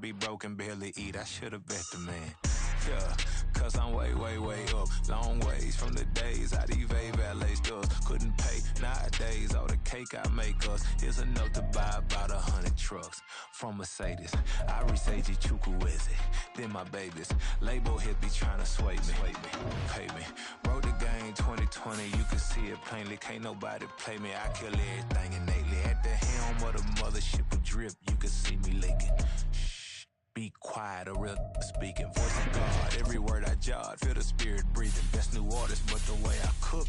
be broke and barely eat. I should've bet the man. Yeah, cause I'm way, way, way up. Long ways from the days I evade valet stores. Couldn't pay nowadays. All the cake I make us is enough to buy about 100 trucks. From Mercedes, I resage Chukwueze. Then my babies, label hit be trying to sway me. Pay me. Wrote the game 2020, you can see it plainly. Can't nobody play me. I kill everything innately. At the helm of the mothership with drip, you can see me leaking. Be quiet, a real speaking. Voice of God, every word I jot. Feel the spirit breathing. Best new artist, but the way I cook,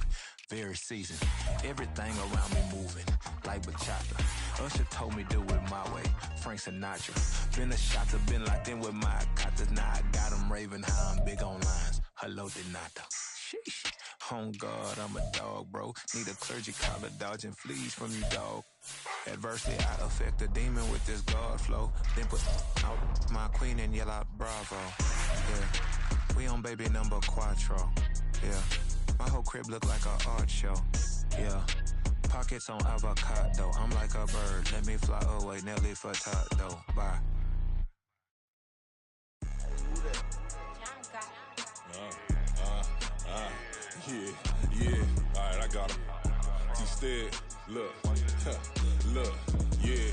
very seasoned. Everything around me moving, like bachata. Usher told me do it my way. Frank Sinatra. Been a shotter, been locked in with my katas. Now I got them raving how I'm big on lines. Hello, Donato. Sheesh. On God, I'm a dog, bro. Need a clergy collar, dodging fleas from you, dog. Adversely, I affect a demon with this God flow. Then put out my queen and yell out bravo. Yeah, we on baby number quattro. Yeah, my whole crib look like a art show. Yeah, pockets on avocado. I'm like a bird, let me fly away. Nelly Furtado, bye. Yeah, alright, I got him. T-Stead, look, yeah.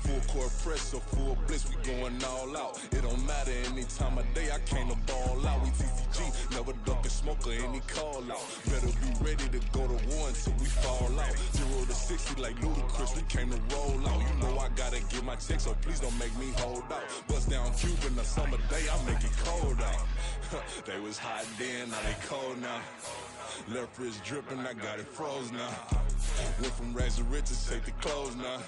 Full court press, so full bliss, we going all out. It don't matter any time of day, I came to ball out. We TCG, never duck a smoker, any call out. Better be ready to go to war until we fall out. 0 to 60 like Ludacris, we came to roll out. You know I gotta get my check, so please don't make me hold out. Bust down Cuban, a summer day, I make it cold out. They was hot then, now they cold now. Left wrist dripping, I got it froze now. Went from rags to riches, take the clothes now.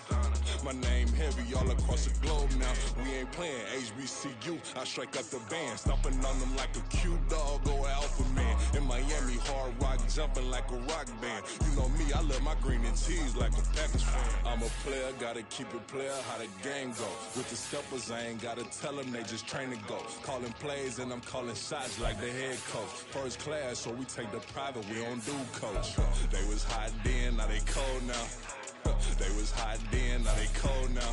My name heavy all across the globe now. We ain't playing HBCU, I strike out the band. Stomping on them like a cute dog or alpha man. In Miami, hard rock jumping like a rock band. You know me, I love my green and cheese like a Packers fan. I'm a player, gotta keep it player, how the game go. With the steppers, I ain't gotta tell them, they just train to go. Calling plays and I'm calling shots like the head coach. First class, so we take the private, we don't do coach. They was hot then, now they cold now. They was hot then, now they cold now.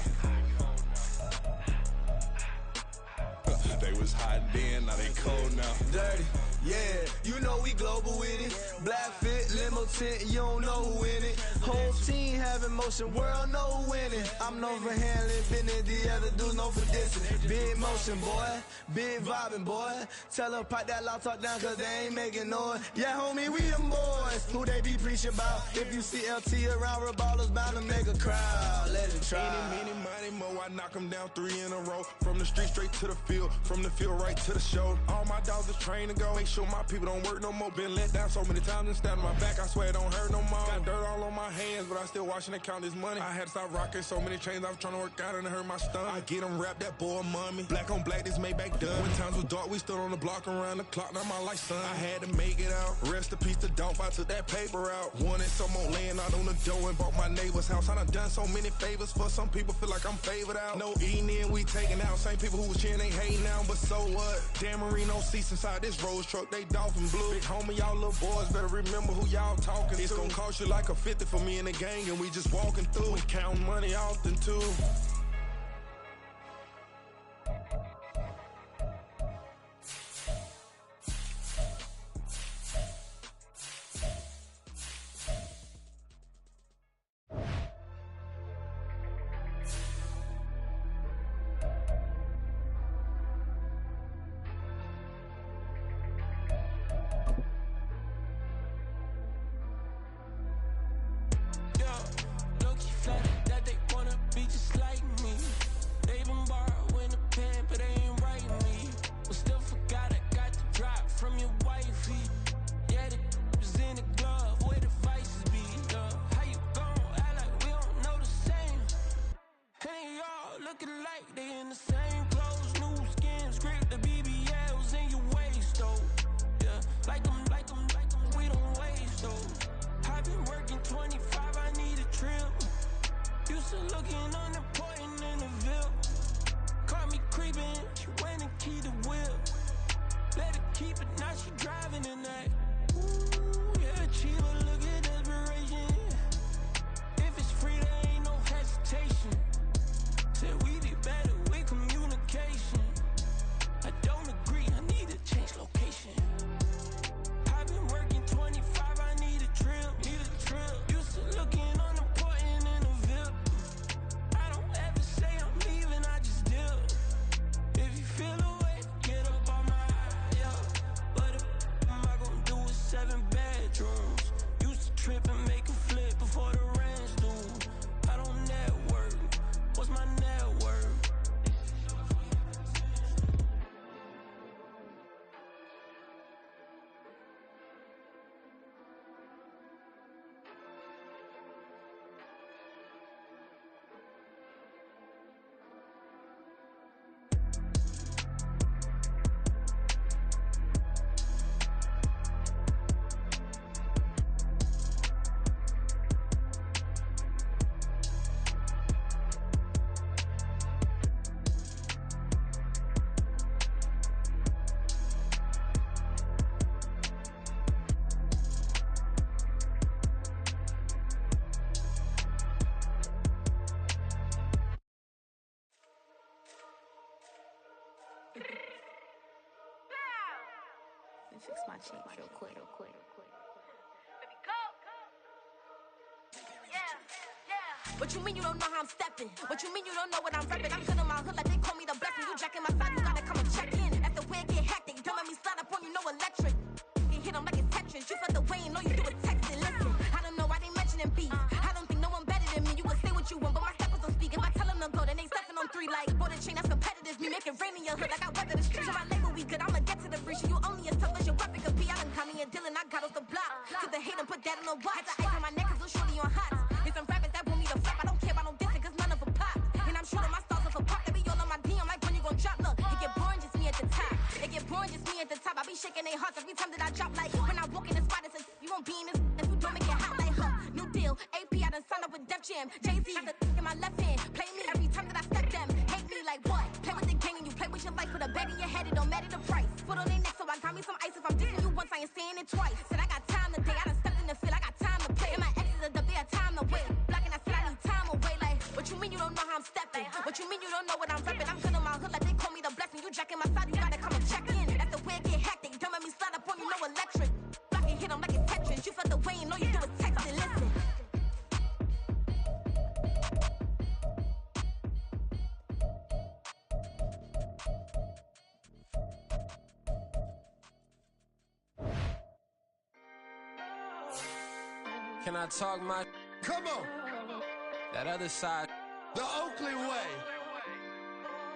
They was hot then, now they cold now. Dirty, yeah, you know we global with it. Black fit, limo tint, you don't know who in it. Whole team having motion, world know who winning. I'm known for handling business, the other dudes known for dissing. Big motion, boy, big vibing, boy. Tell them pipe that loud talk down, cause they ain't making noise. Yeah, homie, we them boys, who they be preaching about. If you see LT around, Reballers bound to make a crowd. Let it try. Eeny, meeny, miny, mo, I knock them down 3 in a row. From the street straight to the field, from the field right to the show. All my dogs are trained to go. Make sure my people don't work no more. Been let down so many times and stabbed my back. I swear it don't hurt no more. Got dirt all on my hands, but I still watching and count this money. I had to stop rocking so many chains. I was trying to work out and it hurt my stomach. I get them wrapped, that boy mommy. Black on black, this Maybach done. When times was dark, we stood on the block around the clock. Now my life, son. I had to make it out. Rest in peace to Dolph. I took that paper out. Wanted some more laying out on the dough and bought my neighbor's house. I done so many favors for some people. Feel like I'm favored out. No eating in, we taking out. Same people who was cheering, they hating now. But so what? Dan Marino seats inside this Rolls truck. They Dolphin blue. Big homie, y'all little boys better remember who y'all talking to. It's gonna cost you like a 50 for me and the gang, and we just walking through. We counting money often too. Said we be better with communication. Let me fix my cheek real quick. Baby, go. What you mean you don't know how I'm stepping? What you mean you don't know what I'm repping? I'm good in my hood like they call me the blessing. You jacking my side, you gotta come and check in. After where it get hectic, don't let me slide up on you, no electric. You hit them like it's Tetris. You felt the way and all you do is text it. Listen, I don't know why they mentioning beef. I don't think no one better than me. You can say what you want, but my steppers don't speak. If I tell them to go, then they stepping on 3 like bought a chain that's competitive. Me make it rain in your hood like I weather the streets. So my label we good, I'ma get to the breach. You only as tough as your weapon could be. I done caught me a Dylan, I got off the block. Cause the hate and put that on the watch. I ice on my neck cause little shorty on hot. It's some rappers that want me to flap. I don't care about no dissing cause none of them pop. And I'm shooting my stars off a pop. They be all on my DM like when you gon' drop. Look, it get boring just me at the top. It get boring just me at the top. I be shaking their hearts every time that I drop. Like when I walk in the spot, it's a you won't be in this if you don't make it hot like new deal. AP, I done signed up with Def Jam. Jay-Z got the in my left hand. Play me every time that I step them. Hate me like what? Play with the gang and you play with your life. Put a bag in your head, it don't matter the price. Put on their neck, so I got me some ice. If I'm dissing you once, I ain't saying it twice. Said I got time today, I done stepped in the field, I got time to play. And my exes are up there, time to wait. Blocking, I said I need time away. Like, what you mean you don't know how I'm stepping? What you mean you don't know what I'm repping? I'm good in my hood like they call me the blessing. You jacking my side, you gotta come and check in. That's the way it get hectic. Don't let me slide up on you, no electric. Blocking, hit them like it's Tetris. You felt the way and all you do is text it. Listen. Can I talk my? Come on, That other side. the Oakley way.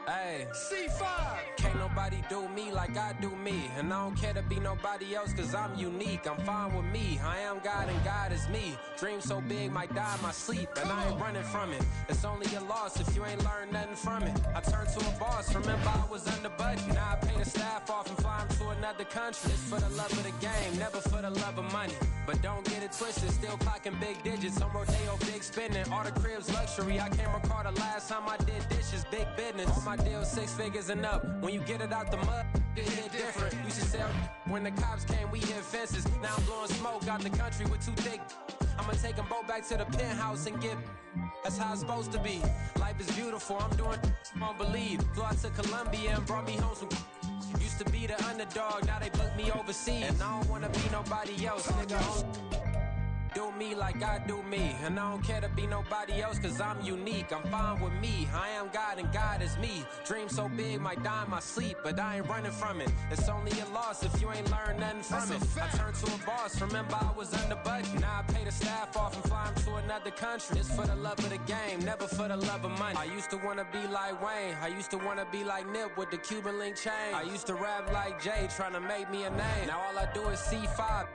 Hey, C5. can't nobody do me like I do me. And I don't care to be nobody else cause I'm unique. I'm fine with me. I am God and God is me. Dream so big might die in my sleep. And I ain't running from it. It's only a loss if you ain't learned nothing from it. I turned to a boss. Remember I was under budget. Now I pay the staff off and fly them to another country. It's for the love of the game, never for the love of money. But don't get it twisted, still clocking big digits. On Rodeo, big spending, all the cribs luxury. I can't recall the last time I did dishes, big business. All my deals 6 figures and up. When you get it out the mud, it hit different. You should sell when the cops came, we hit fences. Now I'm blowing smoke out the country with 2 thick. I'ma take them both back to the penthouse and get. That's how it's supposed to be. Life is beautiful, I'm doing won't believe. Flew out to Colombia and brought me home some. Used to be the underdog, now they book me overseas. And I don't wanna be nobody else, nigga. Do me like I do me. And I don't care to be nobody else cause I'm unique. I'm fine with me. I am God and God is me. Dream so big might die in my sleep, but I ain't running from it. It's only a loss if you ain't learned nothing from it. I turned to a boss, remember I was under budget. Now I pay the staff off and fly them to another country. It's for the love of the game, never for the love of money. I used to wanna be like Wayne. I used to wanna be like Nip with the Cuban link chain. I used to rap like Jay, trying to make me a name. Now all I do is C5,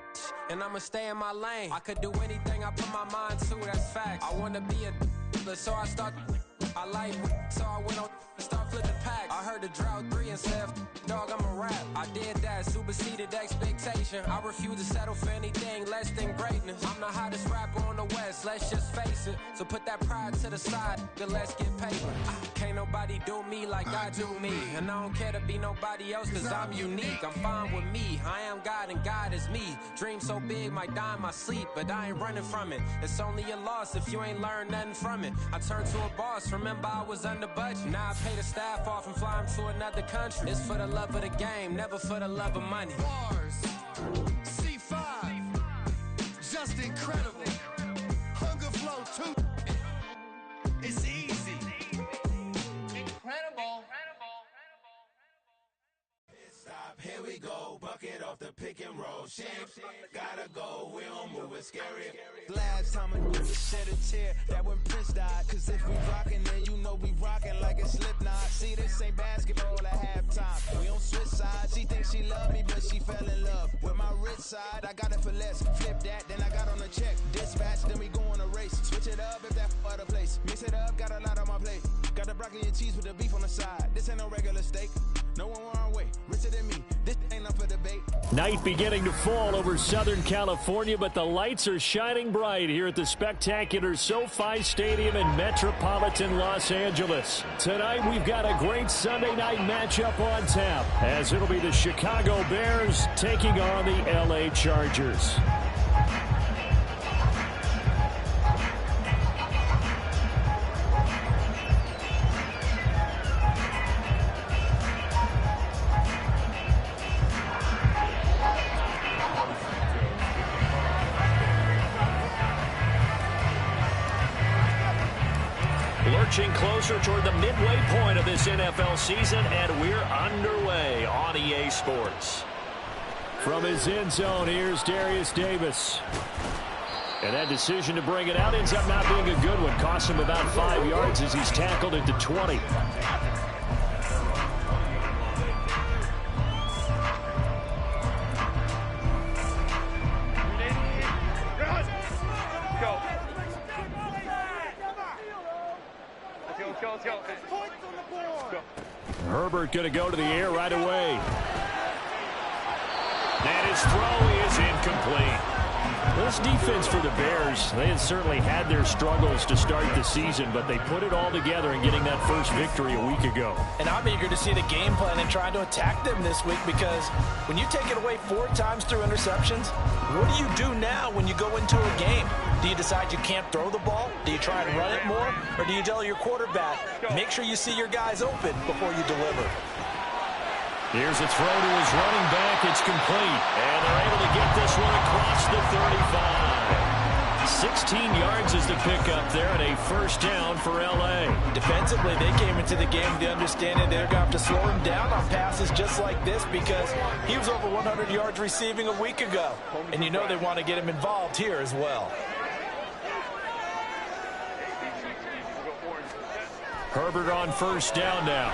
and I'ma stay in my lane. I could do anything I put my mind to, that's facts. I wanna be a so I start. I like so I went on and start flipping packs. I heard the drought 3 and said, dog, I'm a rap. I did that, superseded expectation. I refuse to settle for anything less than greatness. I'm the hottest rapper on the West, let's just face it. So put that pride to the side, then let's get paper. Can't nobody do me like I do me. And I don't care to be nobody else cause I'm unique. I'm fine with me, I am God and God is me. Dream so big might die in my sleep, but I ain't running from it. It's only a loss if you ain't learned nothing from it. I turned to a boss, remember I was under budget. Now I pay the staff off and fly them to another country. It's for the love of the game, never for the love of money. Bars. C5. Just incredible. Hunger Flow 2. It's easy. Incredible. Stop, here we go, bucket off the pick and roll. Shit, gotta go, we don't move, it's scary. Last time I knew shed a tear, that when Prince died. Cause if we rockin', then you know we rockin' like a Slipknot. See, this ain't basketball at halftime. We on switch sides. She thinks she love me, but she fell in love with my rich side. I got it for less. Flip that, then I got on a check. Dispatch, then we go on a race. Switch it up if that other place. Mix it up, got a lot on my plate. Got the broccoli and cheese with the beef on the side. This ain't no regular steak. No one wrong way. Richer than me. This ain't up for debate. Night beginning to fall over Southern California, but the lights are shining bright here at the spectacular SoFi Stadium in metropolitan Los Angeles. Tonight, we've got a great Sunday night matchup on tap, as it'll be the Chicago Bears taking on the LA Chargers. inching closer toward the midway point of this NFL season, and we're underway on EA Sports. From his end zone, here's Darius Davis. And that decision to bring it out ends up not being a good one. Costs him about 5 yards as he's tackled at the 20. Herbert going to go to the air right away. And his throw is incomplete. This defense for the Bears, they had certainly had their struggles to start the season, but they put it all together in getting that first victory a week ago. And I'm eager to see the game plan and trying to attack them this week, because when you take it away 4 times through interceptions, what do you do now when you go into a game? Do you decide you can't throw the ball? Do you try and run it more? Or do you tell your quarterback, make sure you see your guys open before you deliver? Here's a throw to his running back. It's complete. And they're able to get this one across the 35. 16 yards is the pickup there, and a first down for L.A. Defensively, they came into the game with the understanding they're going to have to slow him down on passes just like this, because he was over 100 yards receiving a week ago. And you know they want to get him involved here as well. Herbert on first down now.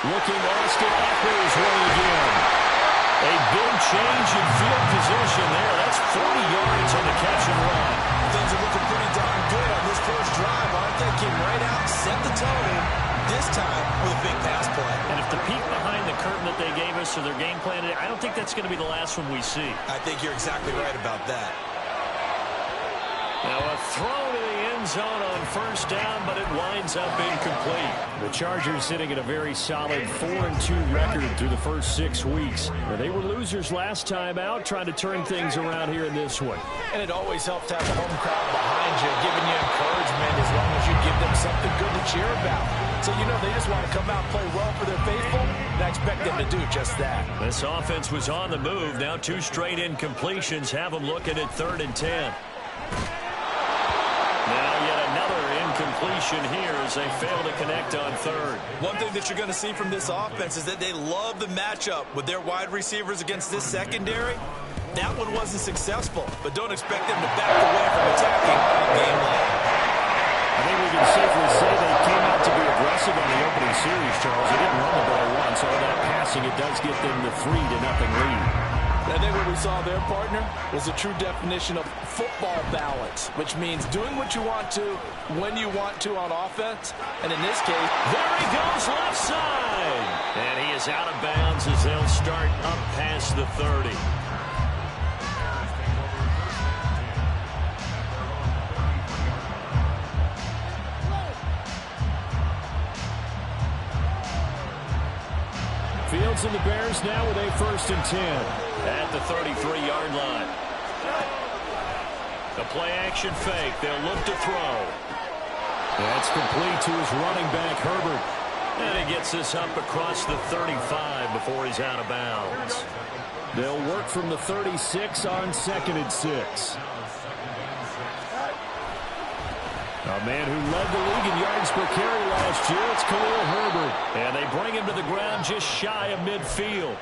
Looking Austin Eckler's way again. A big change in field position there. That's 40 yards on the catch and run. Things are looking pretty darn good on this first drive, aren't they? Came right out, set the tone, this time with a big pass play. And if the peek behind the curtain that they gave us or their game plan, I don't think that's going to be the last one we see. I think you're exactly right about that. Now a throw to the end zone on first down, but it winds up incomplete. The Chargers sitting at a very solid 4-2 record through the first 6 weeks. They were losers last time out, trying to turn things around here in this one. And it always helps to have a home crowd behind you, giving you encouragement as long as you give them something good to cheer about. So you know they just want to come out and play well for their faithful, and I expect them to do just that. This offense was on the move. Now 2 straight incompletions have them looking at 3rd and 10. Now yet another incompletion here as they fail to connect on 3rd. One thing that you're going to see from this offense is that they love the matchup with their wide receivers against this secondary. That one wasn't successful, but don't expect them to back away from attacking all game long. I think we can safely say they came out to be aggressive on the opening series, Charles. They didn't run the ball once. All that passing, it does get them the 3-0 lead. I think what we saw there, partner, was a true definition of football balance, which means doing what you want to when you want to on offense. And in this case, there he goes left side. And he is out of bounds as they'll start up past the 30. Fields and the Bears now with a 1st and 10 at the 33-yard line. The play-action fake. They'll look to throw. That's complete to his running back, Herbert. And he gets this up across the 35 before he's out of bounds. They'll work from the 36 on 2nd and 6. A man who led the league in yards per carry last year, it's Khalil Herbert. And they bring him to the ground just shy of midfield.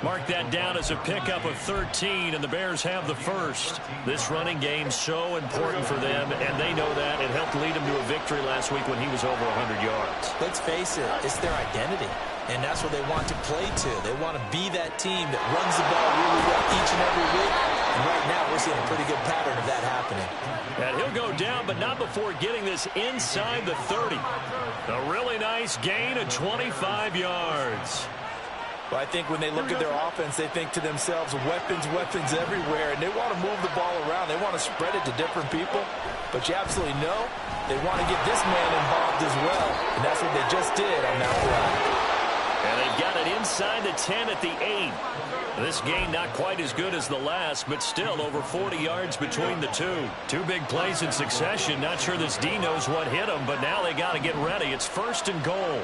Mark that down as a pickup of 13, and the Bears have the first. This running game so important for them, and they know that. It helped lead them to a victory last week when he was over 100 yards. Let's face it, it's their identity, and that's what they want to play to. They want to be that team that runs the ball really well each and every week, and right now we're seeing a pretty good pattern of that happening. And he'll go down, but not before getting this inside the 30. A really nice gain of 25 yards. Well, I think when they look at their offense, they think to themselves, weapons, weapons everywhere, and they want to move the ball around. They want to spread it to different people, but you absolutely know they want to get this man involved as well, and that's what they just did on that play. And they've got it inside the 10 at the 8. This game not quite as good as the last, but still over 40 yards between the two. 2 big plays in succession. Not sure this D knows what hit them, but now they got to get ready. It's 1st and goal.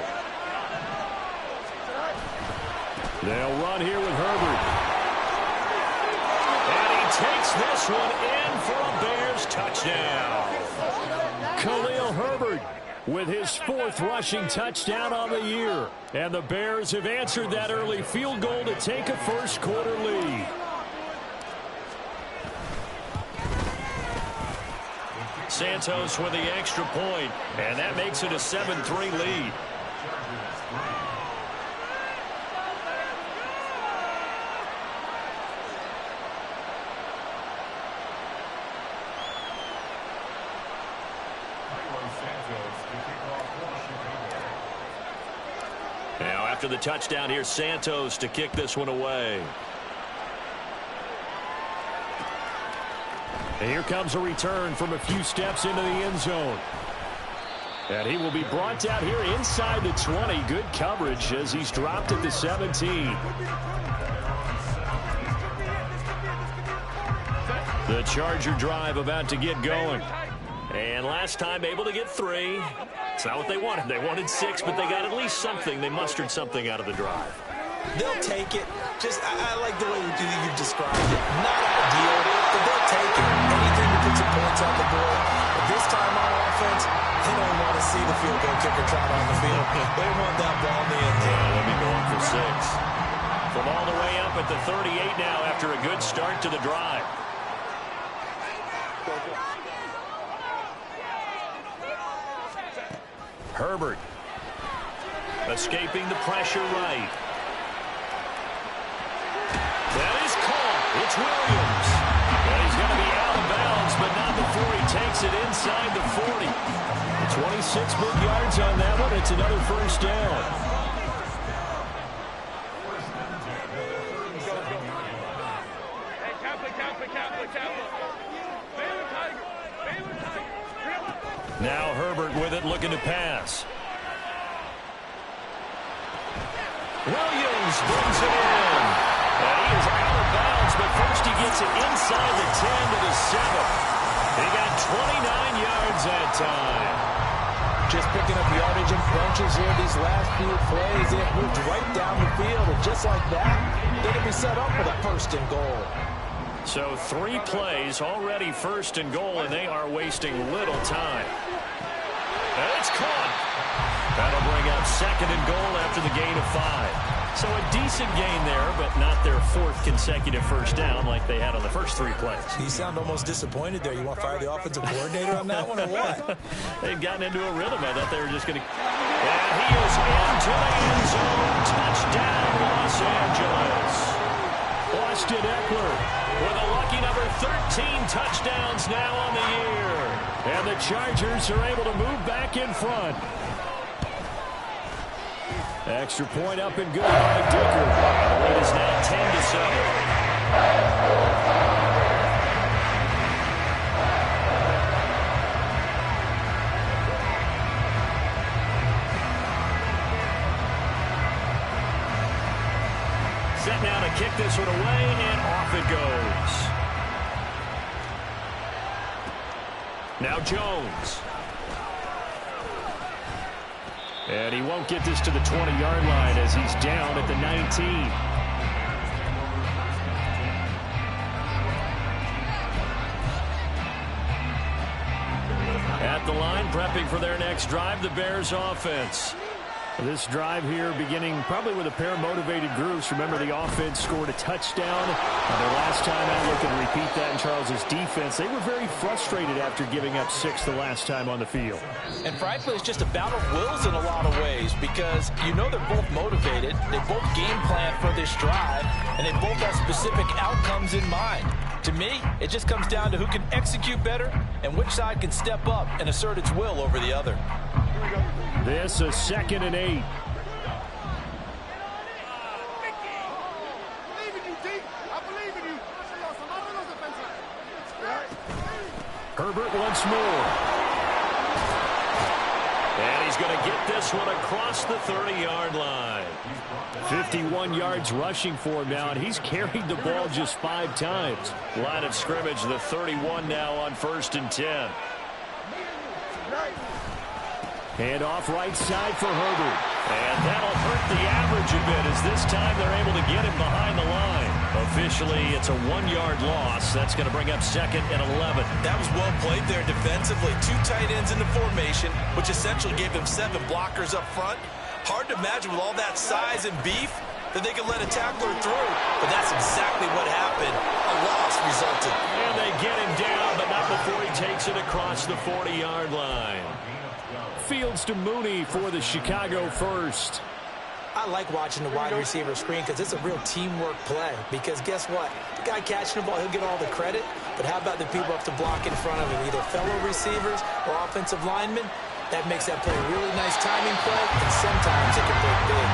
They'll run here with Herbert. And he takes this one in for a Bears touchdown. Khalil Herbert with his 4th rushing touchdown on the year. And the Bears have answered that early field goal to take a first-quarter lead. Santos with the extra point, and that makes it a 7-3 lead. Now after the touchdown, here's Santos to kick this one away. And here comes a return from a few steps into the end zone. And he will be brought down here inside the 20. Good coverage as he's dropped at the 17. The Charger drive about to get going. And last time able to get 3. It's not what they wanted. They wanted 6, but they got at least something. They mustered something out of the drive. They'll take it. I like the way you've described it. Not ideal, but they'll take it. Anything to put some points on the board. But this time on offense, they don't want to see the field goal kicker trot on the field. They want that ball in the end zone. They'll be going for 6. From all the way up at the 38 now after a good start to the drive. Herbert escaping the pressure right. That is caught. It's Williams. And he's going to be out of bounds, but not before he takes it inside the 40. 26 big yards on that one. It's another first down. Now Herbert with it, looking to pass. Williams brings it in. And he is out of bounds, but first he gets it inside the 10 to the 7. He got 29 yards that time. Just picking up yardage in bunches here these last few plays. They have moved right down the field, and just like that, they're going to be set up for the 1st and goal. So 3 plays, already 1st and goal, and they are wasting little time. And it's caught. That'll bring up 2nd and goal after the gain of 5. So a decent gain there, but not their 4th consecutive first down like they had on the first 3 plays. You sound almost disappointed there. You want to fire the offensive coordinator on that one or what? They'd gotten into a rhythm. I thought they were just going to... And he is into the end zone. Touchdown, Los Angeles. Austin Eckler with a lucky number 13 touchdowns now on the year. And the Chargers are able to move back in front. Extra point up and good by Dicker. The lead is now 10 to 7. Set now to kick this one away, and off it goes. Now Jones. And he won't get this to the 20-yard line as he's down at the 19. At the line, prepping for their next drive, the Bears offense. This drive here beginning probably with a pair of motivated groups. Remember, the offense scored a touchdown. Their last time out, looking to repeat that in Charles's defense. They were very frustrated after giving up 6 the last time on the field. And frankly, it's just a battle of wills in a lot of ways because you know they're both motivated. They both game plan for this drive, and they both have specific outcomes in mind. To me, it just comes down to who can execute better and which side can step up and assert its will over the other. This is 2nd and 8. Herbert once more. And he's going to get this one across the 30-yard line. 51 yards rushing for him now, and he's carried the ball just 5 times. Line of scrimmage, the 31 now on 1st and 10. And off right side for Herbert. And that'll hurt the average a bit as this time they're able to get him behind the line. Officially, it's a 1-yard loss. That's going to bring up 2nd and 11. That was well played there defensively. 2 tight ends in the formation, which essentially gave them 7 blockers up front. Hard to imagine with all that size and beef that they could let a tackler through. But that's exactly what happened. A loss resulted. And they get him down, but not before he takes it across the 40-yard line. Fields to Mooney for the Chicago first. I like watching the wide receiver screen because it's a real teamwork play. Because guess what? The guy catching the ball, he'll get all the credit. But how about the people up to block in front of him, either fellow receivers or offensive linemen? That makes that play a really nice timing play, and sometimes it can break big.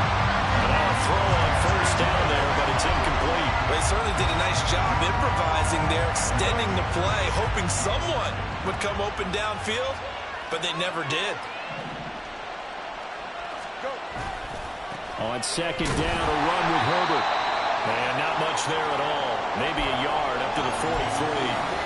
Now a throw on first down there, but it's incomplete. They certainly did a nice job improvising there, extending the play, hoping someone would come open downfield, but they never did. On second down, a run with Herbert. And not much there at all. Maybe a yard up to the 43.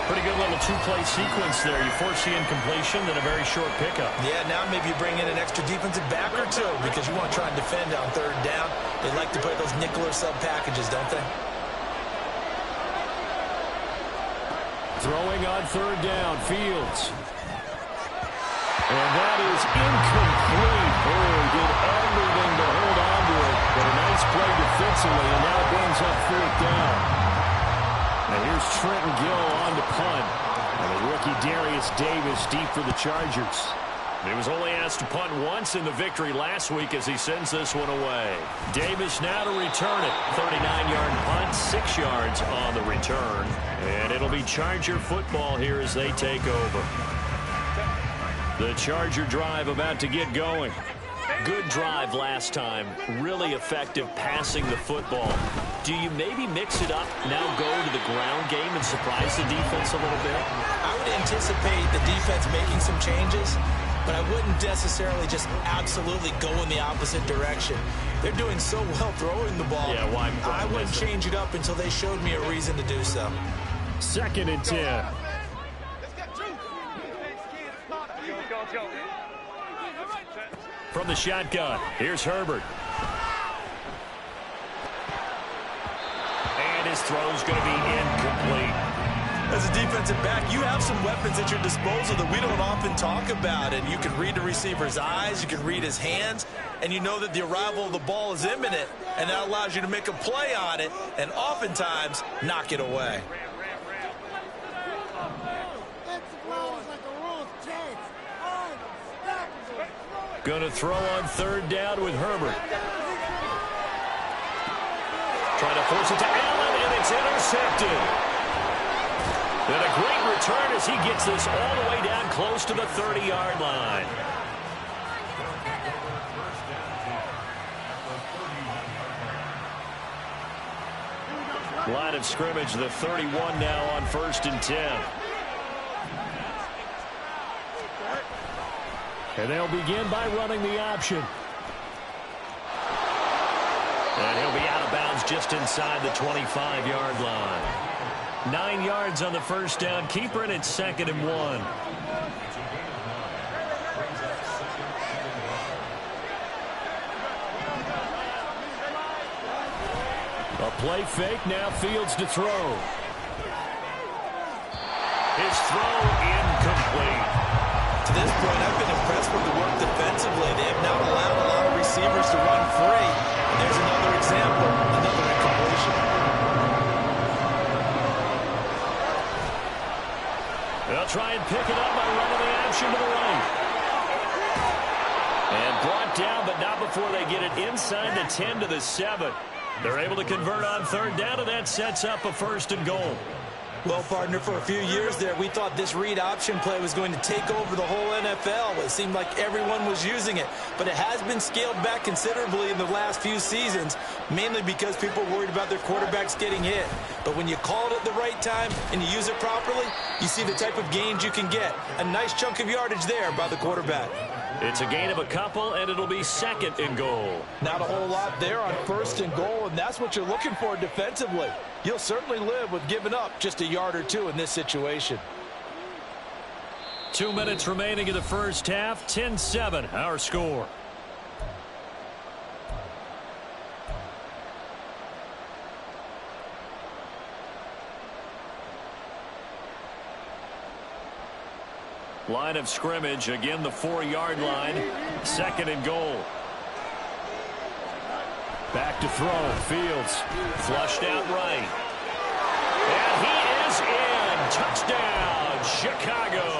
Pretty good little 2-play sequence there. You force the incompletion, then a very short pickup. Yeah, now maybe you bring in an extra defensive back or two because you want to try and defend on 3rd down. They like to play those nickel or sub packages, don't they? Throwing on 3rd down, Fields. And that is incomplete. Oh, he did everything to hold on to it. But a nice play defensively, and now brings up 4th down. And here's Trenton Gill on the punt. And the rookie Darius Davis deep for the Chargers. He was only asked to punt once in the victory last week as he sends this one away. Davis now to return it. 39-yard punt, 6 yards on the return. And it'll be Charger football here as they take over. The Charger drive about to get going. Good drive last time. Really effective passing the football. Do you maybe mix it up, now go to the ground game and surprise the defense a little bit? I would anticipate the defense making some changes, but I wouldn't necessarily just absolutely go in the opposite direction. They're doing so well throwing the ball. Yeah, why I wouldn't change it up until they showed me a reason to do so. 2nd and 10. From the shotgun, here's Herbert. And his throw's going to be incomplete. As a defensive back, you have some weapons at your disposal that we don't often talk about. And you can read the receiver's eyes, you can read his hands, and you know that the arrival of the ball is imminent. And that allows you to make a play on it and oftentimes knock it away. Going to throw on 3rd down with Herbert. Trying to force it to Allen, and it's intercepted. And a great return as he gets this all the way down close to the 30-yard line. Line of scrimmage, the 31 now on 1st and 10. And they'll begin by running the option. And he'll be out of bounds just inside the 25-yard line. 9 yards on the first down. Keeper it at 2nd and 1. A play fake, now Fields to throw. His throw incomplete. To this point, I've been impressed with the work defensively. They have not allowed a lot of receivers to run free. And there's another example, another incompletion. They'll try and pick it up by running the option to the right. And brought down, but not before they get it inside the 10 to the 7. They're able to convert on 3rd down, and that sets up a 1st and goal. Well, partner, for a few years there, we thought this read option play was going to take over the whole NFL. It seemed like everyone was using it, but it has been scaled back considerably in the last few seasons, mainly because people are worried about their quarterbacks getting hit. But when you call it at the right time and you use it properly, you see the type of gains you can get. A nice chunk of yardage there by the quarterback. It's a gain of a couple, and it'll be 2nd and goal. Not a whole lot there on 1st and goal, and that's what you're looking for defensively. You'll certainly live with giving up just a yard or two in this situation. 2 minutes remaining in the first half. 10-7, our score. Line of scrimmage, again the 4-yard line. 2nd and goal. Back to throw. Fields flushed out right. And he is in. Touchdown, Chicago.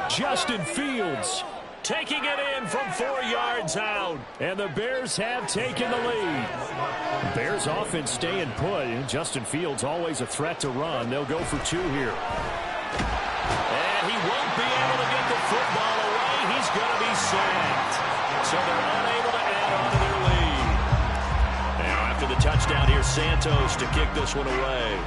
Justin Fields taking it in from 4 yards out. And the Bears have taken the lead. Bears offense staying put. And Justin Fields always a threat to run. They'll go for 2 here. And he won't be able to get the football away. He's going to be sacked. So they're unable to add on to their lead. Now after the touchdown, here's Santos to kick this one away.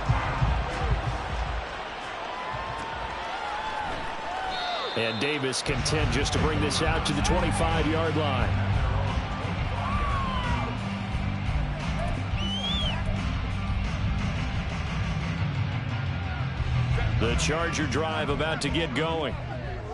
And Davis content just to bring this out to the 25-yard line. The Charger drive about to get going.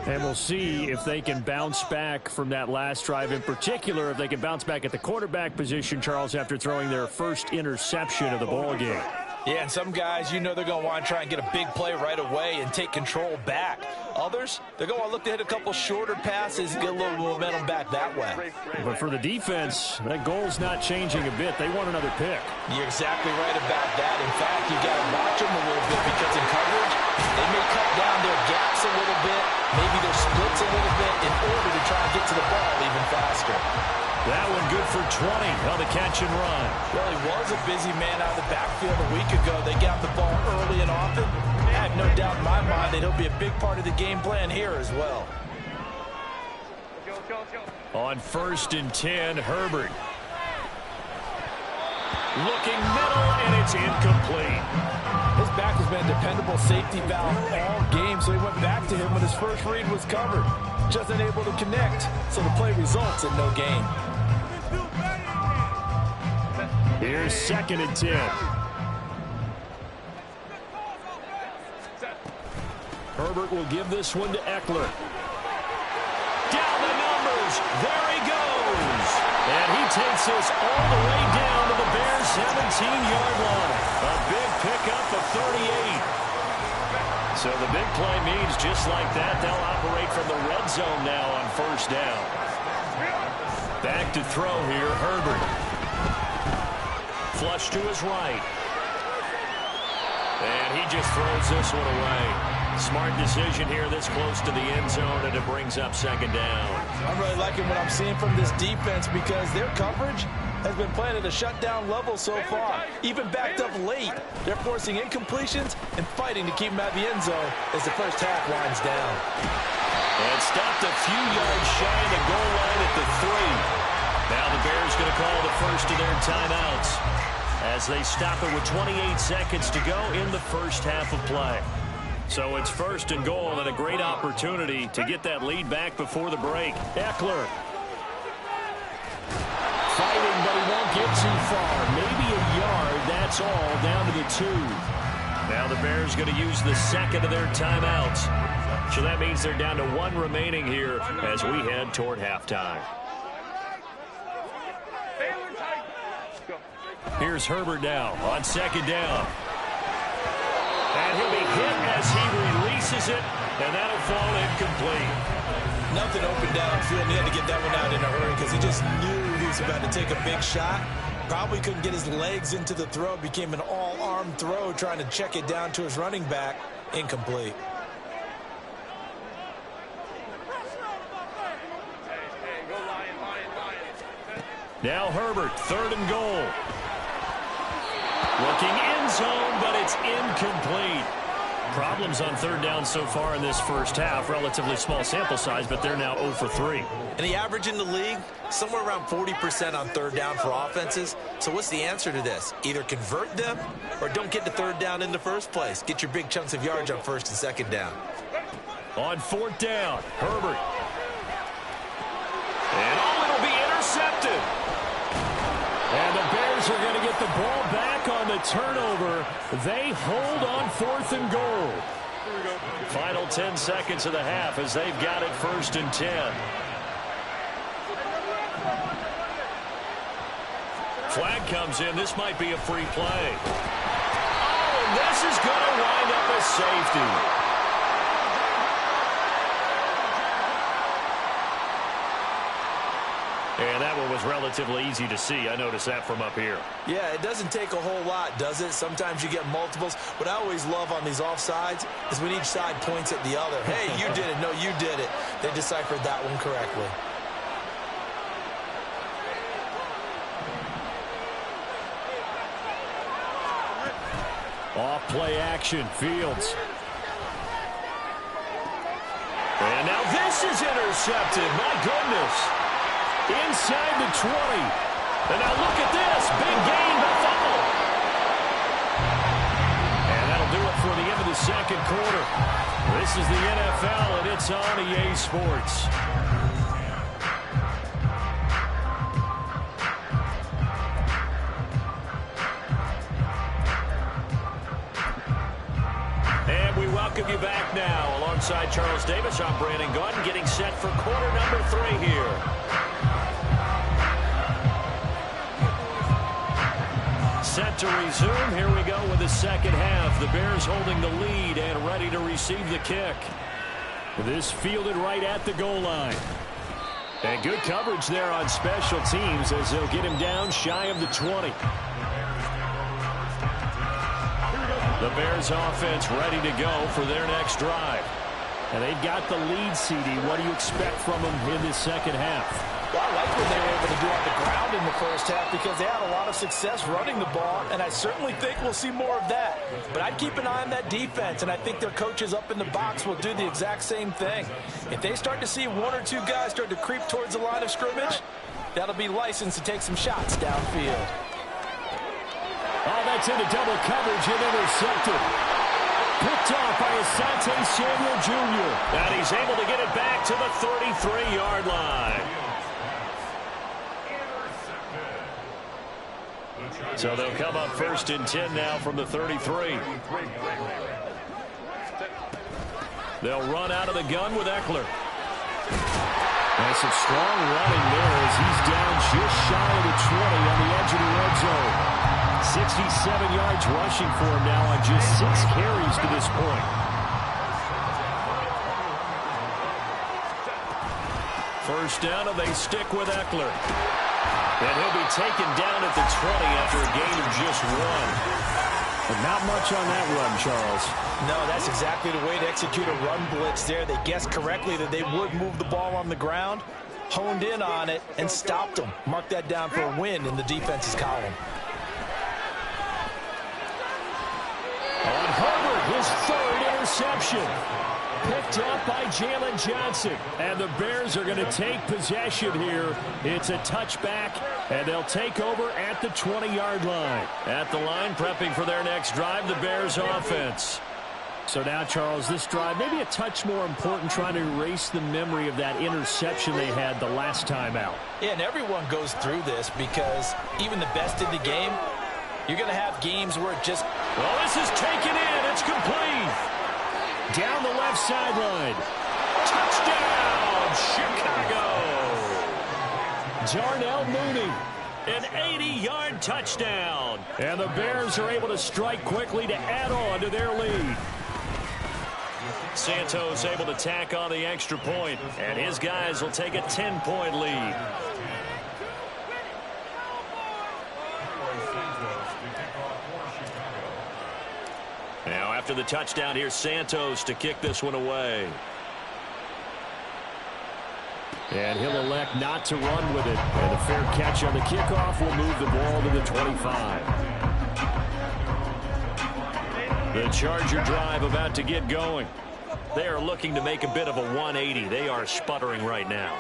And we'll see if they can bounce back from that last drive. In particular, if they can bounce back at the quarterback position, Charles, after throwing their first interception of the ball game. Yeah, and some guys, you know they're going to want to try and get a big play right away and take control back. Others, they're going to look to hit a couple shorter passes and get a little momentum back that way. But for the defense, that goal's not changing a bit. They want another pick. You're exactly right about that. In fact, you got to watch them a little bit because in coverage, they may cut down their gaps a little bit, maybe their splits a little bit in order to try and get to the ball even faster. That one good for 20 on the catch and run. Well, he was a busy man out of the backfield a week ago. They got the ball early and often. I have no doubt in my mind that he'll be a big part of the game plan here as well. On 1st and 10, Herbert. Looking middle, and it's incomplete. His back has been a dependable safety valve all game, so he went back to him when his first read was covered. Just unable to connect, so the play results in no gain. Here's 2nd and 10. Herbert will give this one to Eckler. Down the numbers. There he goes. And he takes us all the way down to the Bears' 17-yard line. A big pickup of 38. So the big play means just like that, they'll operate from the red zone now on 1st down. Back to throw here, Herbert. Flush to his right. And he just throws this one away. Smart decision here this close to the end zone, and it brings up 2nd down. I'm really liking what I'm seeing from this defense because their coverage has been playing at a shutdown level so far. Even backed up late, they're forcing incompletions and fighting to keep them out of the end zone as the first half winds down. And stopped a few yards shy of the goal line at the 3. Now the Bears going to call the first of their timeouts as they stop it with 28 seconds to go in the first half of play. So it's 1st and goal and a great opportunity to get that lead back before the break. Eckler. Fighting, but he won't get too far. Maybe a yard, that's all, down to the 2. Now the Bears going to use the 2nd of their timeouts. So that means they're down to 1 remaining here as we head toward halftime. Here's Herbert now on 2nd down. And he'll be hit as he releases it, and that'll fall incomplete. Nothing open downfield. He had to get that one out in a hurry because he just knew he was about to take a big shot. Probably couldn't get his legs into the throw. Became an all-arm throw trying to check it down to his running back. Incomplete. Now Herbert, 3rd and goal. Looking end zone, but it's incomplete. Problems on 3rd down so far in this first half. Relatively small sample size, but they're now 0 for 3. And the average in the league, somewhere around 40% on 3rd down for offenses. So what's the answer to this? Either convert them or don't get to 3rd down in the first place. Get your big chunks of yards on 1st and 2nd down. On 4th down, Herbert. And it'll be intercepted. And the Bears are going to get the ball back on the turnover. They hold on 4th and goal. Final 10 seconds of the half as they've got it 1st and 10. Flag comes in. This might be a free play. Oh, and this is going to wind up a safety. And that one was relatively easy to see. I noticed that from up here. Yeah, it doesn't take a whole lot, does it? Sometimes you get multiples. What I always love on these offsides is when each side points at the other. Hey, you did it. No, you did it. They deciphered that one correctly. Off play action, Fields. And now this is intercepted. My goodness. Inside the 20. And now look at this. Big gain, but fumble. And that'll do it for the end of the second quarter. This is the NFL, and it's on EA Sports. And we welcome you back now. Alongside Charles Davis, I'm Brandon Gaudin, getting set for quarter number 3 here. Set to resume. Here we go with the second half. The Bears holding the lead and ready to receive the kick. This fielded right at the goal line. And good coverage there on special teams as they'll get him down shy of the 20. The Bears offense ready to go for their next drive. And they've got the lead, CD. What do you expect from them in this second half? Well, I like what they were able to do on the ground in the first half because they had a lot of success running the ball, and I certainly think we'll see more of that. But I'd keep an eye on that defense, and I think their coaches up in the box will do the exact same thing. If they start to see 1 or 2 guys start to creep towards the line of scrimmage, that'll be licensed to take some shots downfield. Oh, that's into double coverage and intercepted. Picked off by Asante Samuel Jr. And he's able to get it back to the 33-yard line. So they'll come up 1st and 10 now from the 33. They'll run out of the gun with Eckler. And some strong running there as he's down just shy of the 20 on the edge of the red zone. 67 yards rushing for him now on just 6 carries to this point. First down, and they stick with Eckler. And he'll be taken down at the 20 after a gain of just 1. But not much on that run, Charles. No, that's exactly the way to execute a run blitz there. They guessed correctly that they would move the ball on the ground, honed in on it, and stopped them. Mark that down for a win in the defense's column. On Herbert, his 3rd interception. Picked up by Jalen Johnson. And the Bears are going to take possession here. It's a touchback, and they'll take over at the 20-yard line. At the line, prepping for their next drive, the Bears offense. So now, Charles, this drive maybe a touch more important, trying to erase the memory of that interception they had the last time out. Yeah, and everyone goes through this because even the best in the game, you're going to have games where it just... Well, this is taken in. It's complete. Down the left sideline. Touchdown, Chicago. Darnell Mooney. An 80-yard touchdown. And the Bears are able to strike quickly to add on to their lead. Santos able to tack on the extra point, and his guys will take a 10-point lead. Now after the touchdown, here's Santos to kick this one away. And he'll elect not to run with it. And a fair catch on the kickoff will move the ball to the 25. The Charger drive about to get going. They are looking to make a bit of a 180. They are sputtering right now.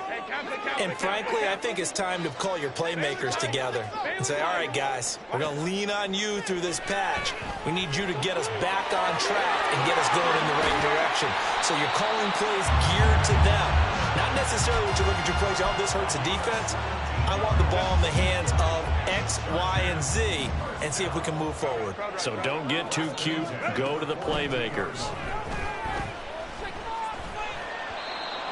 And frankly, I think it's time to call your playmakers together and say, all right, guys, we're going to lean on you through this patch. We need you to get us back on track and get us going in the right direction. So you're calling plays geared to them. Not necessarily when you look at your plays, oh, this hurts the defense. I want the ball in the hands of X, Y, and Z and see if we can move forward. So don't get too cute. Go to the playmakers.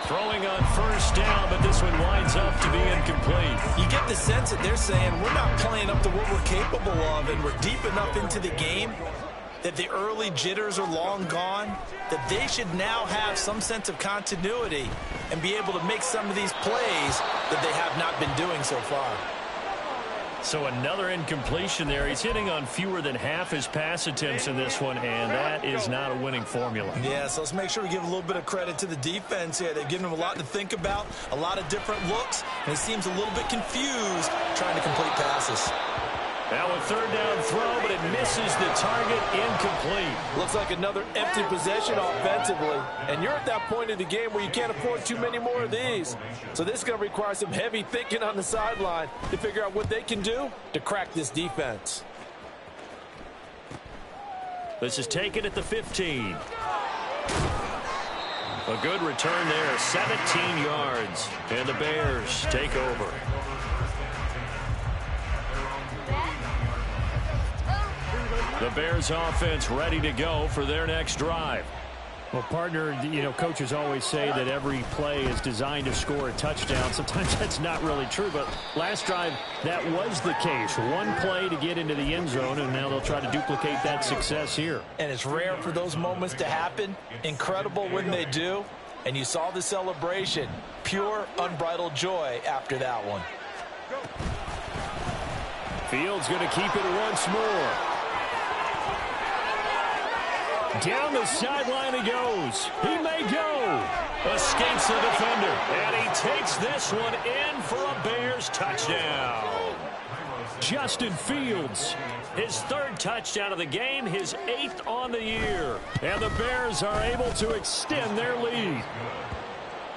Throwing on first down, but this one winds up to be incomplete. You get the sense that they're saying we're not playing up to what we're capable of, and we're deep enough into the game that the early jitters are long gone, that they should now have some sense of continuity and be able to make some of these plays that they have not been doing so far. So another incompletion there. He's hitting on fewer than half his pass attempts in this one, and that is not a winning formula. Yeah, so let's make sure we give a little bit of credit to the defense here. They've given him a lot to think about, a lot of different looks, and he seems a little bit confused trying to complete passes. Now a third down throw, but it misses the target, incomplete. Looks like another empty possession offensively. And you're at that point in the game where you can't afford too many more of these. So this is going to require some heavy thinking on the sideline to figure out what they can do to crack this defense. This is taken at the 15. A good return there, 17 yards. And the Bears take over. The Bears offense ready to go for their next drive. Well, partner, coaches always say that every play is designed to score a touchdown. Sometimes that's not really true, but last drive, that was the case. One play to get into the end zone, and now they'll try to duplicate that success here. And it's rare for those moments to happen. Incredible when they do. And you saw the celebration. Pure, unbridled joy after that one. Fields going to keep it once more. Down the sideline he goes. He may go. Escapes the defender. And he takes this one in for a Bears touchdown. Justin Fields, his third touchdown of the game, his 8th on the year. And the Bears are able to extend their lead.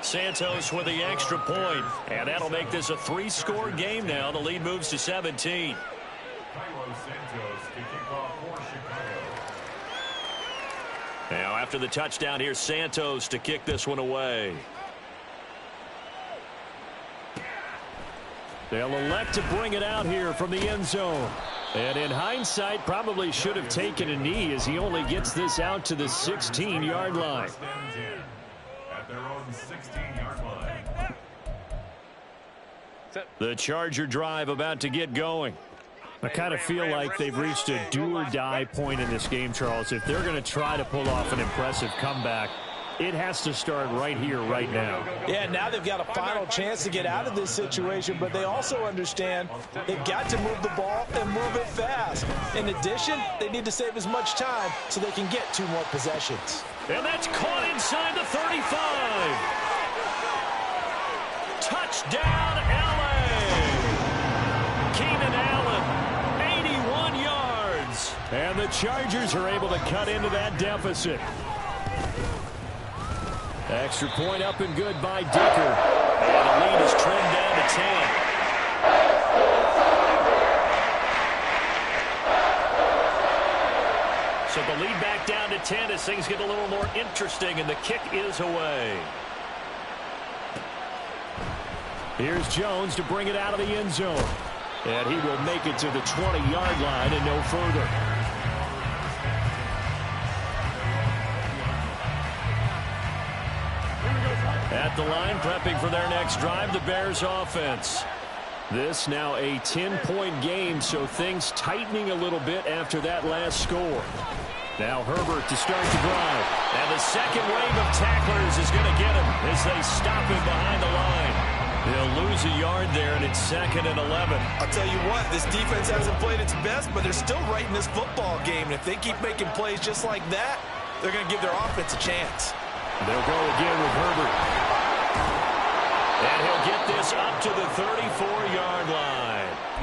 Santos with the extra point. And that'll make this a 3-score game now. The lead moves to 17. Now, after the touchdown, here's Santos to kick this one away. They'll elect to bring it out here from the end zone. And in hindsight, probably should have taken a knee as he only gets this out to the 16-yard line. At their own 16-yard line. The Charger drive about to get going. I kind of feel like they've reached a do-or-die point in this game, Charles. If they're going to try to pull off an impressive comeback, it has to start right here, right now. Yeah, now they've got a final chance to get out of this situation, but they also understand they've got to move the ball and move it fast. In addition, they need to save as much time so they can get 2 more possessions. And that's caught inside the 35. Touchdown, L.A. Keenan Allen, 81 yards. And the Chargers are able to cut into that deficit. Extra point up and good by Dicker. And the lead is trimmed down to 10. So the lead back down to 10 as things get a little more interesting, and the kick is away. Here's Jones to bring it out of the end zone. And he will make it to the 20-yard line and no further. At the line, prepping for their next drive, the Bears offense. This now a 10-point game, so things tightening a little bit after that last score. Now Herbert to start the drive. And the second wave of tacklers is going to get him as they stop him behind the line. They'll lose a yard there, and it's 2nd and 11. I'll tell you what, this defense hasn't played its best, but they're still right in this football game. And if they keep making plays just like that, they're going to give their offense a chance. They'll go again with Herbert. And he'll get this up to the 34-yard line.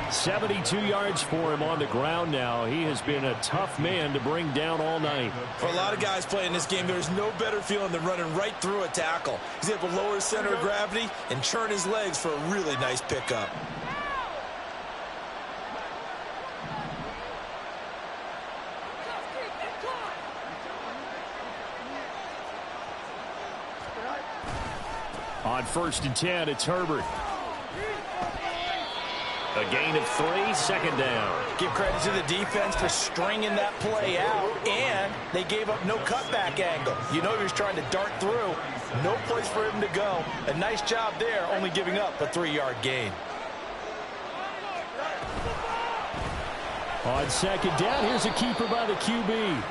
72 yards for him on the ground now. He has been a tough man to bring down all night. For a lot of guys playing this game, there's no better feeling than running right through a tackle. He's able to lower his center of gravity and churn his legs for a really nice pickup. On 1st and 10, it's Herbert. A gain of 3, second down. Give credit to the defense for stringing that play out, and they gave up no cutback angle. You know he was trying to dart through. No place for him to go. A nice job there, only giving up a 3-yard gain. On second down, here's a keeper by the QB.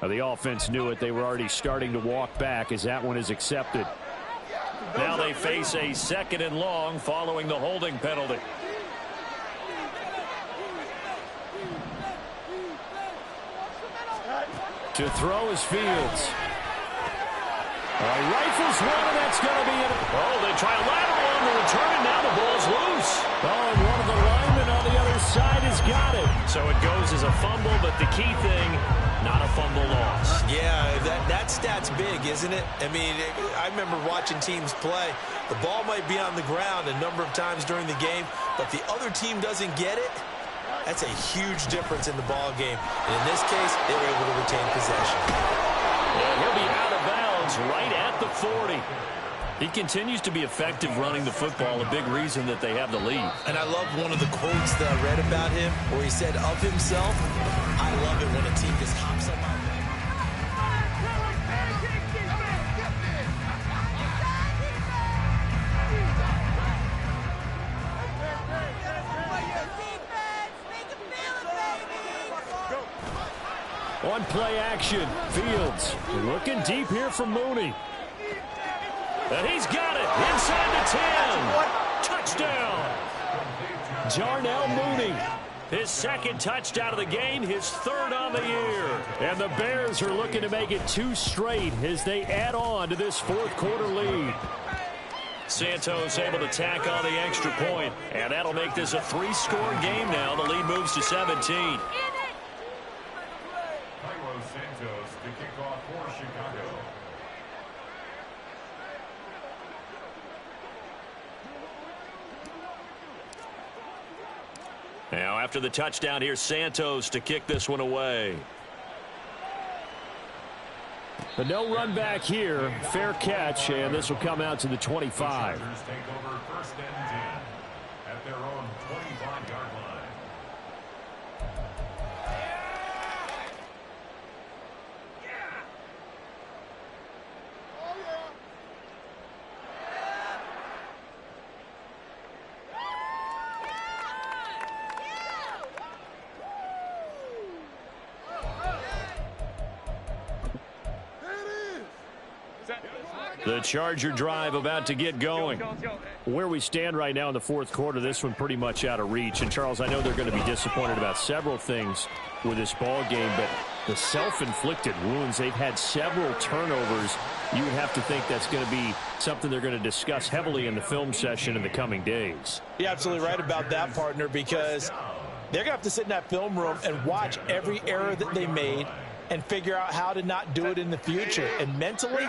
The offense knew it. They were already starting to walk back as that one is accepted. Now they face a 2nd and long following the holding penalty. To throw is Fields. Rifles one, and that's going to be it. Oh, they try a lateral on the return, and now the ball's loose. Oh, and one of the linemen on the other side has got it. So it goes as a fumble, but the key thing, not a fumble loss. Yeah, that stat's big, isn't it? I mean, I remember watching teams play. The ball might be on the ground a number of times during the game, but the other team doesn't get it. That's a huge difference in the ball game. And in this case, they were able to retain possession. And he'll be out of bounds right at the 40. He continues to be effective running the football, a big reason that they have the lead. And I love one of the quotes that I read about him where he said of himself, I love it when a team just hops up on me. On play action, Fields looking deep here for Mooney. And he's got it inside the 10. Touchdown. Jarnell Mooney. His 2nd touchdown of the game, his 3rd on the year. And the Bears are looking to make it 2 straight as they add on to this 4th quarter lead. Santos able to tack on the extra point, and that'll make this a 3-score game now. The lead moves to 17. Santos to kick off for Chicago. Now after the touchdown, here's Santos to kick this one away. But no run back here. Fair catch, and this will come out to the 25. The Chargers take over 1st and 10 at their own 25-yard line. The Charger drive about to get going. Where we stand right now in the 4th quarter, this one pretty much out of reach. And, Charles, I know they're going to be disappointed about several things with this ball game, but the self-inflicted wounds, they've had several turnovers. You would have to think that's going to be something they're going to discuss heavily in the film session in the coming days. You're absolutely right about that, partner, because they're going to have to sit in that film room and watch every error that they made and figure out how to not do it in the future. And mentally,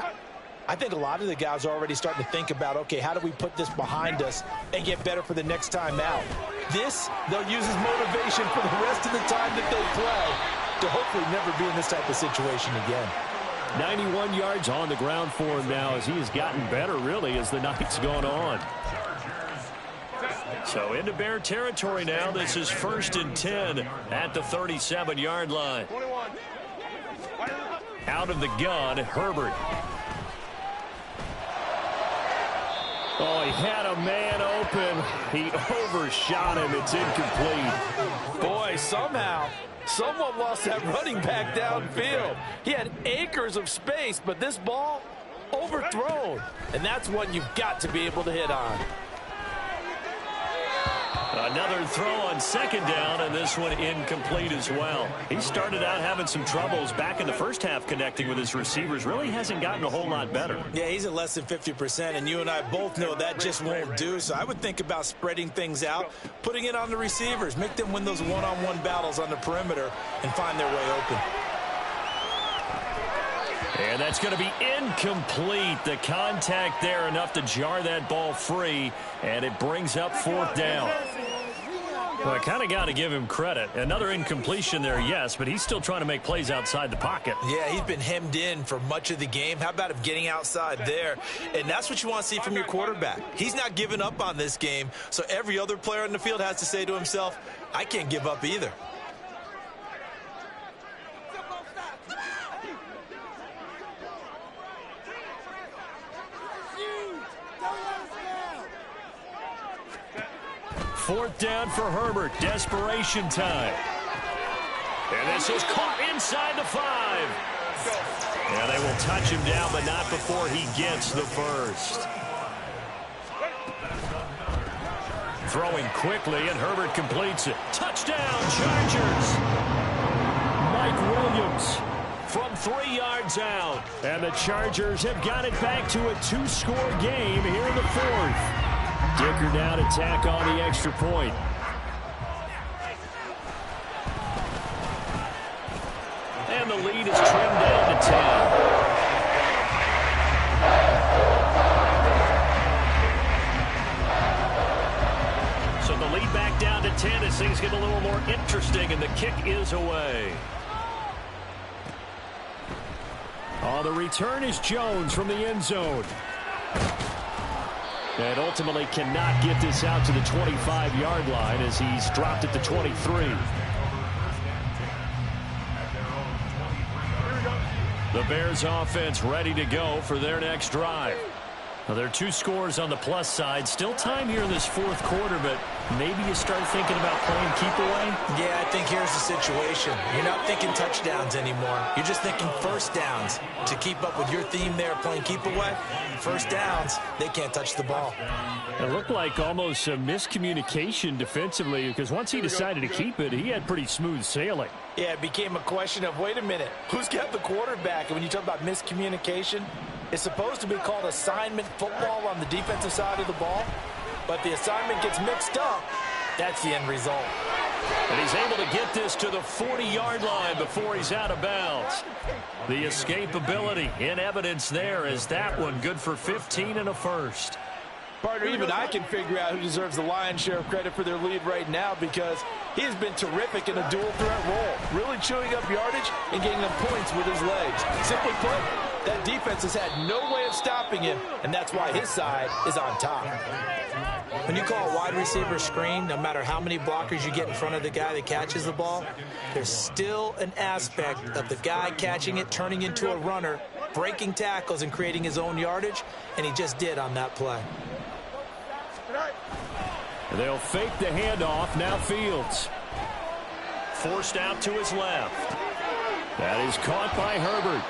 I think a lot of the guys are already starting to think about, okay, how do we put this behind us and get better for the next time out? This, they'll use as motivation for the rest of the time that they play to hopefully never be in this type of situation again. 91 yards on the ground for him now as he has gotten better, really, as the night's gone on. So into Bear territory now. This is 1st and 10 at the 37-yard line. Out of the gun, Herbert. Oh, he had a man open. He overshot him. It's incomplete. Boy, somehow, someone lost that running back downfield. He had acres of space, but this ball overthrown. And that's one you've got to be able to hit on. Another throw on 2nd down, and this one incomplete as well. He started out having some troubles back in the first half connecting with his receivers. Really hasn't gotten a whole lot better. Yeah, he's at less than 50%, and you and I both know that just won't do. So I would think about spreading things out, putting it on the receivers, make them win those one-on-one battles on the perimeter and find their way open. And that's going to be incomplete. The contact there enough to jar that ball free, and it brings up 4th down. Well, I kind of got to give him credit. Another incompletion there, yes, but he's still trying to make plays outside the pocket. Yeah, he's been hemmed in for much of the game. How about him getting outside there? And that's what you want to see from your quarterback. He's not giving up on this game, so every other player on the field has to say to himself, I can't give up either. Fourth down for Herbert. Desperation time. And this is caught inside the 5. Yeah, they will touch him down, but not before he gets the first. Throwing quickly, and Herbert completes it. Touchdown, Chargers! Mike Williams from 3 yards out. And the Chargers have got it back to a 2-score game here in the 4th. Dicker down to tack on the extra point. And the lead is trimmed down to 10. So the lead back down to 10 as things get a little more interesting, and the kick is away. Oh, the return is Jones from the end zone. And ultimately cannot get this out to the 25-yard line as he's dropped at the 23. The Bears offense ready to go for their next drive. Now, there are 2 scores on the plus side. Still time here in this 4th quarter, but maybe you start thinking about playing keep away? Yeah, I think here's the situation. You're not thinking touchdowns anymore. You're just thinking first downs. To keep up with your theme there, playing keep away, first downs, they can't touch the ball. It looked like almost a miscommunication defensively, because once he decided to keep it, he had pretty smooth sailing. Yeah, it became a question of, wait a minute, who's got the quarterback? And when you talk about miscommunication, it's supposed to be called assignment football on the defensive side of the ball, but the assignment gets mixed up. That's the end result. And he's able to get this to the 40-yard line before he's out of bounds. The escapability in evidence there as that one good for 15 and a first. Partner, even I can figure out who deserves the lion's share of credit for their lead right now, because he has been terrific in a dual threat role, really chewing up yardage and getting them points with his legs. Simply put, that defense has had no way of stopping him, and that's why his side is on top. When you call a wide receiver screen, no matter how many blockers you get in front of the guy that catches the ball, there's still an aspect of the guy catching it, turning into a runner, breaking tackles and creating his own yardage, and he just did on that play. They'll fake the handoff. Now Fields. Forced out to his left. That is caught by Herbert.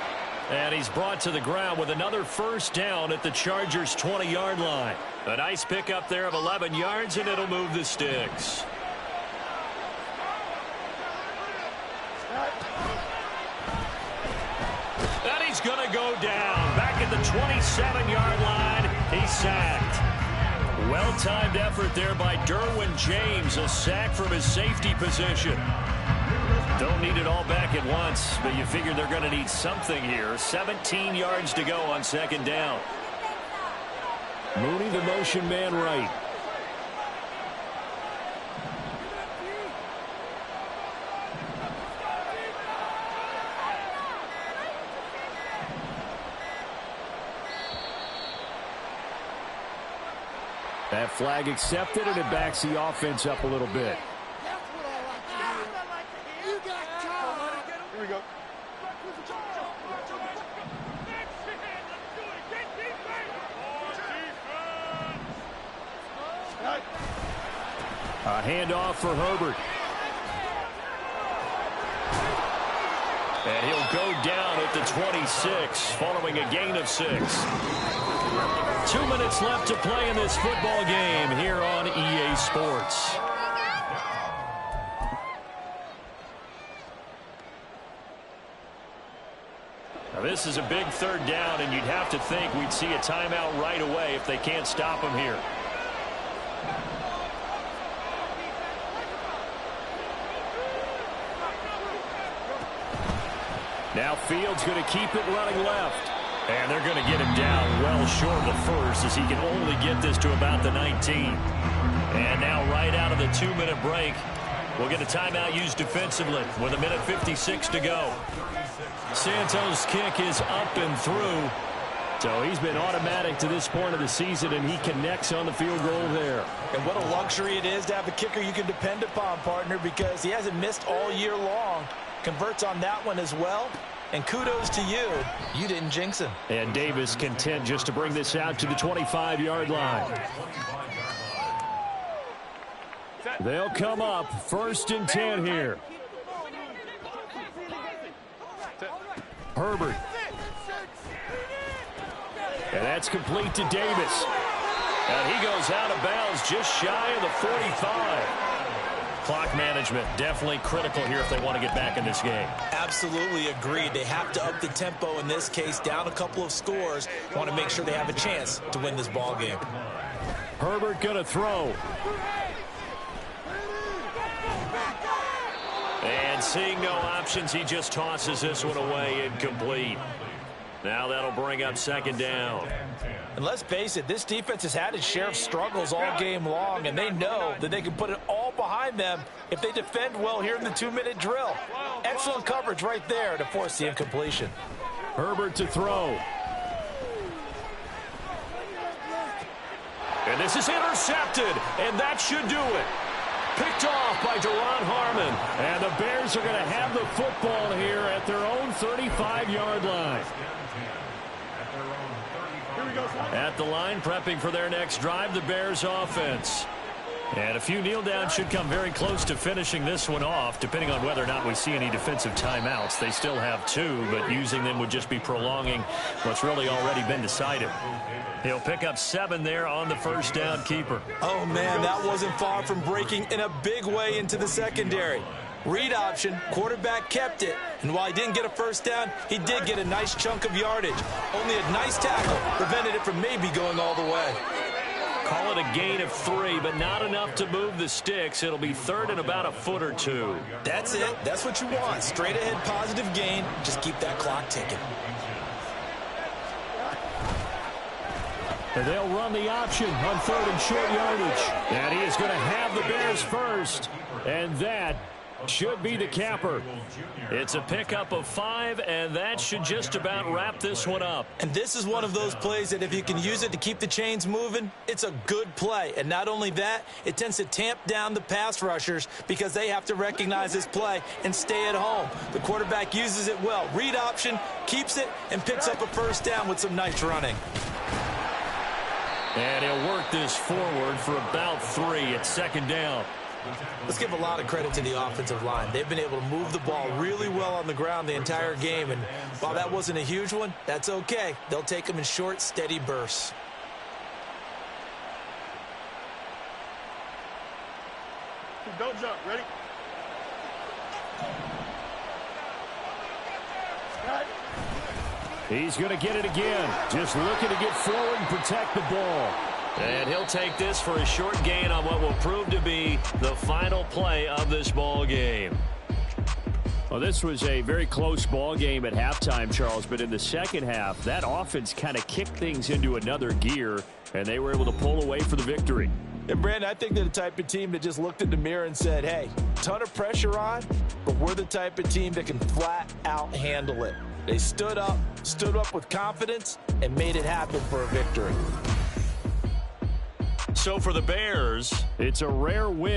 And he's brought to the ground with another first down at the Chargers' 20-yard line. A nice pickup there of 11 yards, and it'll move the sticks. And he's going to go down. Back at the 27-yard line, he's sacked. Well-timed effort there by Derwin James, a sack from his safety position. Don't need it all back at once, but you figure they're going to need something here. 17 yards to go on second down. Mooney, the motion man right. That flag accepted, and it backs the offense up a little bit. Here we go. A handoff for Herbert. And he'll go down at the 26, following a gain of 6. 2 minutes left to play in this football game here on EA Sports. Now this is a big third down, and you'd have to think we'd see a timeout right away if they can't stop him here. Now Fields going to keep it running left. And they're going to get him down well little short of the first as he can only get this to about the 19. And now right out of the 2-minute break, we'll get a timeout used defensively with 1:56 to go. Santos' kick is up and through. So he's been automatic to this point of the season, and he connects on the field goal there. And what a luxury it is to have a kicker you can depend upon, partner, because he hasn't missed all year long. Converts on that one as well. And kudos to you. You didn't jinx him. And Davis content just to bring this out to the 25-yard line. They'll come up 1st and 10 here. Herbert. And that's complete to Davis. And he goes out of bounds just shy of the 45. Clock management definitely critical here if they want to get back in this game. Absolutely agreed. They have to up the tempo in this case, down a couple of scores. Want to make sure they have a chance to win this ball game. Herbert going to throw. And seeing no options, he just tosses this one away, incomplete. Now that'll bring up 2nd down. And let's face it, this defense has had its share of struggles all game long, and they know that they can put it all behind them if they defend well here in the 2-minute drill. Excellent coverage right there to force the incompletion. Herbert to throw. And this is intercepted, and that should do it. Picked off by Duron Harmon, and the Bears are going to have the football here at their own 35-yard line. At the line, prepping for their next drive, the Bears offense. And a few kneel downs should come very close to finishing this one off, depending on whether or not we see any defensive timeouts. They still have 2, but using them would just be prolonging what's really already been decided. He'll pick up 7 there on the 1st down keeper. Oh, man, that wasn't far from breaking in a big way into the secondary. Read option, quarterback kept it, and while he didn't get a 1st down, he did get a nice chunk of yardage. Only a nice tackle prevented it from maybe going all the way. Call it a gain of 3, but not enough to move the sticks. It'll be 3rd and about a foot or 2. That's it. That's what you want. Straight ahead positive gain. Just keep that clock ticking. And they'll run the option on 3rd and short yardage. And he is going to have the Bears first. And that should be the capper. It's a pickup of 5, and that should just about wrap this one up. And this is one of those plays that if you can use it to keep the chains moving, it's a good play. And not only that, it tends to tamp down the pass rushers because they have to recognize this play and stay at home. The quarterback uses it well. Read option, keeps it, and picks up a 1st down with some nice running. And he'll work this forward for about 3 at 2nd down. Let's give a lot of credit to the offensive line. They've been able to move the ball really well on the ground the entire game. And while that wasn't a huge one, that's okay. They'll take them in short, steady bursts. Don't jump. Ready? He's going to get it again. Just looking to get forward and protect the ball. And he'll take this for a short gain on what will prove to be the final play of this ball game. Well, this was a very close ball game at halftime, Charles, but in the second half, that offense kind of kicked things into another gear, and they were able to pull away for the victory. And, Brandon, I think they're the type of team that just looked in the mirror and said, hey, ton of pressure on, but we're the type of team that can flat out handle it. They stood up with confidence, and made it happen for a victory. So for the Bears, it's a rare win.